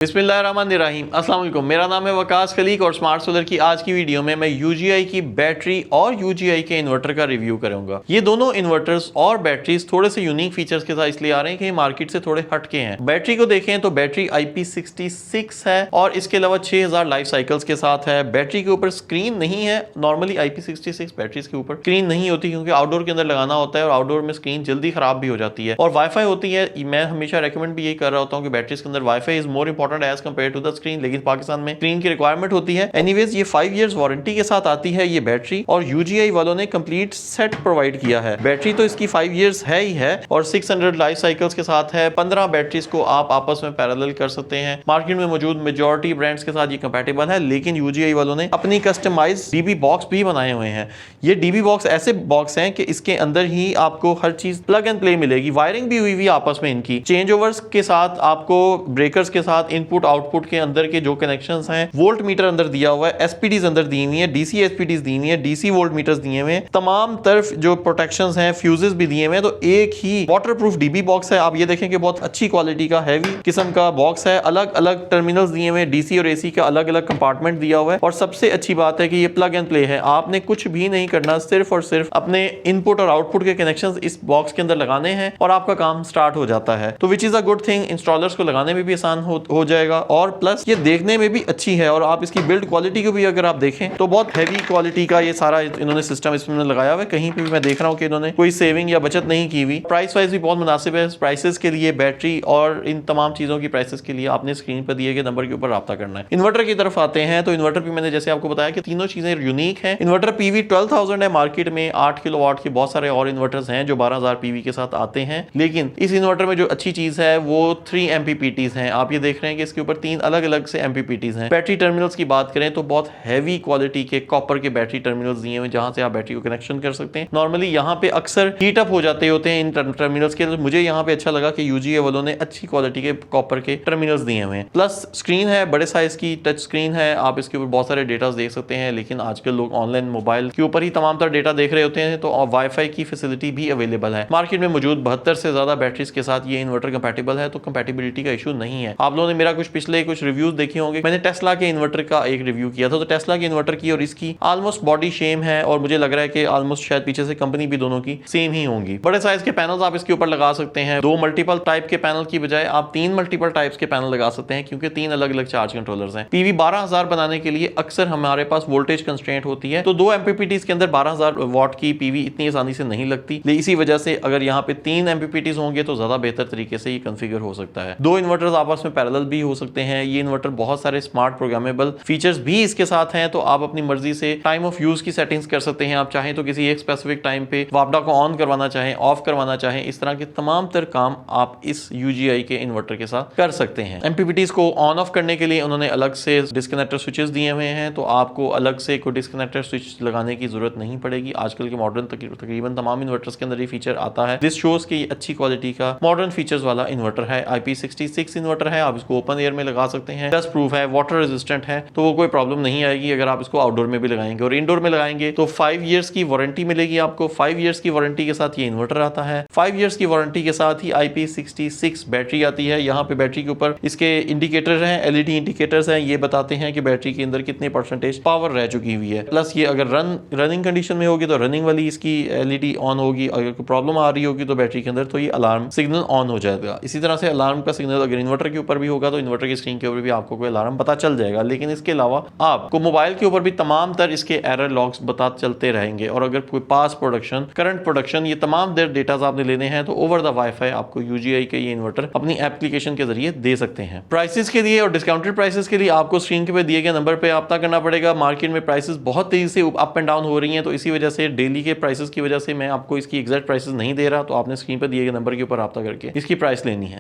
बिस्मिल्लाहिर्रहमानिर्रहीम। अस्सलाम वालेकुम। मेरा नाम है वकास खलीक और स्मार्ट सोलर की आज की वीडियो में मैं यूजीआई की बैटरी और यूजीआई के इन्वर्टर का रिव्यू करूंगा। ये दोनों इन्वर्टर्स और बैटरीज थोड़े से यूनिक फीचर्स के साथ इसलिए आ रहे हैं कि मार्केट से थोड़े हटके हैं। बैटरी को देखें तो बैटरी IP66 है और इसके अलावा 6000 लाइफ साइकिल्स के साथ है। बैटरी के ऊपर स्क्रीन नहीं है। नॉर्मली IP66 बैटरीज के ऊपर स्क्रीन नहीं होती क्योंकि आउटडोर के अंदर लगाना होता है और आउटडोर में स्क्रीन जल्दी खराब भी हो जाती है। और वाईफाई होती है। मैं हमेशा रेकमेंड भी यही कर रहा होता हूँ कि बैटरीज के अंदर WiFi is more important as compare to the screen, लेकिन पाकिस्तान में स्क्रीन की रिक्वायरमेंट होती है। एनीवेज ये 5 इयर्स वारंटी के साथ आती है ये बैटरी और यूजीआई वालों ने कंप्लीट सेट प्रोवाइड किया है। बैटरी तो इसकी 5 इयर्स है ही है और 600 लाइफ साइकिल्स के साथ है। 15 बैटरीज को आप आपस में पैरेलल कर सकते हैं। मार्केट में मौजूद मेजॉरिटी ब्रांड्स के साथ ये कंपैटिबल है, लेकिन यूजीआई वालों ने अपनी कस्टमाइज डीबी बॉक्स भी बनाए हुए हैं। ये डीबी बॉक्स ऐसे बॉक्स हैं कि इसके अंदर ही आपको हर चीज प्लग एंड प्ले मिलेगी। वायरिंग भी हुई आपस में इनकी, चेंज ओवर्स के साथ आपको ब्रेकर्स के साथ इनपुट आउटपुट के अंदर के जो कनेक्शंस हैं, वोल्ट मीटर अंदर दिया हुआ है, एसपीडीज अंदर दी हुई है, डीसी एसपीडीज दी हुई है, डीसी वोल्ट मीटर्स दिए हुए हैं, तमाम तरफ जो प्रोटेक्शंस हैं, फ्यूजेस भी दिए हुए हैं। तो एक ही वाटरप्रूफ डीबी बॉक्स है। आप ये देखें कि बहुत अच्छी क्वालिटी का हैवी किस्म का बॉक्स है। अलग अलग टर्मिनल्स दिए हुए हैं, डीसी और एसी का अलग अलग कंपार्टमेंट दिया हुआ है और सबसे अच्छी बात है कि ये प्लग एंड प्ले है। आपने कुछ भी नहीं करना, सिर्फ और सिर्फ अपने इनपुट और आउटपुट के कनेक्शंस इस बॉक्स के अंदर लगाने हैं और आपका काम स्टार्ट हो जाता है। तो which is a good thing. Installers को लगाने में भी आसान हो जाएगा और प्लस ये देखने में भी अच्छी है। और आप इसकी बिल्ड क्वालिटी को भी अगर आप देखें तो बहुत हैवी क्वालिटी का ये सारा इन्होंने सिस्टम इसमें लगाया हुआ है। कहीं पे भी मैं देख रहा हूँ कि इन्होंने कोई सेविंग या बचत नहीं की हुई। प्राइस वाइज भी बहुत मुनासिब है। प्राइसेस के लिए बैटरी और इन तमाम चीजों की प्राइसेस के लिए आपने स्क्रीन पर दिए गए नंबर के ऊपर राब्ता करना है। इन्वर्टर की तरफ आते हैं तो इन्वर्टर भी मैंने जैसे आपको बताया कि तीनों चीजें यूनिक है। इन्वर्टर पीवी 12000 है। मार्केट में 8 किलोवाट के बहुत सारे और इन्वर्टर्स हैं जो 12000 पीवी के साथ आते हैं, लेकिन इस इन्वर्टर में जो अच्छी चीज है वो 3 MPPTs हैं। आप ये देख रहे हैं कि इसके ऊपर 3 अलग अलग से MPPTs हैं। बैटरी टर्मिनल्स की बात करें तो बहुत हैवी क्वालिटी के कॉपर के बैटरी टर्मिनल्स दिए हुए जहां से आप बैटरी को कनेक्शन कर सकते हैं। नॉर्मली यहाँ पे अक्सर हीट अप हो जाते होते हैं इन टर्मिनल्स के, तो मुझे यहाँ पे अच्छा लगा कि यूजीआई वालों ने अच्छी क्वालिटी के कॉपर के टर्मिनल्स दिए हुए हैं। प्लस स्क्रीन है, बड़े साइज की टच स्क्रीन है। आप इसके ऊपर बहुत सारे डेटा देख सकते हैं, लेकिन आजकल लोग ऑनलाइन मोबाइल के ऊपर ही तमाम तरह डेटा देख रहे होते हैं, तो वाईफाई की फैसिलिटी भी अवेलेबल है। मार्केट में मौजूद 72 से ज्यादा बैटरीज के साथ ये इन्वर्टर कंपैटिबल है, तो कंपैटिबिलिटी का इशू नहीं है। आप लोगों ने मेरा पिछले कुछ रिव्यूज देखे होंगे। मैंने टेस्ला के इन्वर्टर का एक रिव्यू किया था, तो टेस्ला के इन्वर्टर की और इसकी ऑलमोस्ट बॉडी सेम है और मुझे लग रहा है कि ऑलमोस्ट शायद पीछे से कंपनी भी दोनों की सेम ही होंगी। बड़े साइज के पैनल्स आप इसके ऊपर लगा सकते हैं। 2 मल्टीपल टाइप के पैनल की बजाय आप 3 मल्टीपल टाइप्स के पैनल लगा सकते हैं क्योंकि 3 अलग अलग चार्ज कंट्रोलर्स हैं। पीवी 12000 बनाने के लिए अक्सर हमारे पास वोल्टेज कंस्ट्रेंट होती है, तो 2 MPPTs के अंदर 12000 वॉट की पीवी इतनी आसानी से नहीं लगती। इसी वजह से अगर यहाँ पे 3 MPPTs होंगे तो ज्यादा बेहतर तरीके से ये कॉन्फ़िगर हो सकता है। 2 इन्वर्टर्स आपस में पैरेलल भी हो सकते हैं। ये इन्वर्टर बहुत सारे स्मार्ट प्रोग्रामेबल फीचर्स भी इसके साथ हैं, तो आप अपनी मर्जी से टाइम ऑफ यूज की सेटिंग्स कर सकते हैं। आप चाहें तो किसी एक स्पेसिफिक टाइम पे वापडा को ऑन करवाना चाहें, ऑफ करवाना चाहें, इस तरह के तमाम तर काम आप इस यूजीआई के इन्वर्टर के साथ कर सकते हैं। MPPTs को ऑन ऑफ करने के लिए उन्होंने अलग से डिस्कनेक्टर स्विचेस दिए हुए हैं, तो आपको अलग से कोई डिस्कनेक्टर स्विच लगाने की जरूरत नहीं पड़ेगी। आजकल के मॉडर्न तकरीबन तमाम इन्वर्टर्स के अंदर ये फीचर आता है। दिस शोज की अच्छी क्वालिटी का मॉडर्न फीचर्स वाला इन्वर्टर है। IP66 इन्वर्टर है। आप इसको ओपन एयर में लगा सकते हैं। डस्ट प्रूफ है, वाटर रेजिस्टेंट है, तो वो कोई प्रॉब्लम नहीं आएगी अगर आप इसको आउटडोर में भी लगाएंगे। और इंडोर में लगाएंगे तो 5 इयर्स की वारंटी मिलेगी आपको। 5 इयर्स की वारंटी के साथ ये इन्वर्टर आता है। 5 इयर्स की वारंटी के साथ ही IP66 बैटरी आती है। यहाँ पे बैटरी के ऊपर इसके इंडिकेटर हैं, LED इंडिकेटर्स हैं, ये बताते हैं कि बैटरी के अंदर कितने % पावर रह चुकी हुई है। प्लस ये अगर रनिंग कंडीशन में होगी तो रनिंग वाली इसकी LED ऑन होगी। अगर कोई प्रॉब्लम आ रही होगी तो बैटरी के अंदर तो ये अलार्म सिग्नल ऑन हो जाएगा। इसी तरह से अलार्म का सिग्नल अगर इन्वर्टर के ऊपर भी होगा तो इन्वर्टर की स्क्रीन के ऊपर भी आपको कोई अलार्म पता चल जाएगा। लेकिन इसके अलावा आपको मोबाइल के ऊपर भी तमाम तर इसके एरर लॉग्स बता चलते रहेंगे और अगर कोई पास प्रोडक्शन, करंट प्रोडक्शन, ये तमाम देर डेटा आपने लेने हैं तो ओवर द वाईफाई आपको यूजीआई के ये इन्वर्टर अपनी एप्लीकेशन के जरिए दे सकते हैं। प्राइसेस के लिए और डिस्काउंटेड प्राइसेस के लिए आपको स्क्रीन के पे दिए गए नंबर पे रब्ता करना पड़ेगा। मार्केट में प्राइसेस बहुत तेजी से अप एंड डाउन हो रही हैं, तो इसी वजह से डेली के प्राइसेस की वजह से मैं आपको इसकी एग्जैक्ट प्राइसेस नहीं दे रहा, तो आपने स्क्रीन पर दिए गए नंबर के ऊपर रब्ता करके इसकी प्राइस लेनी है।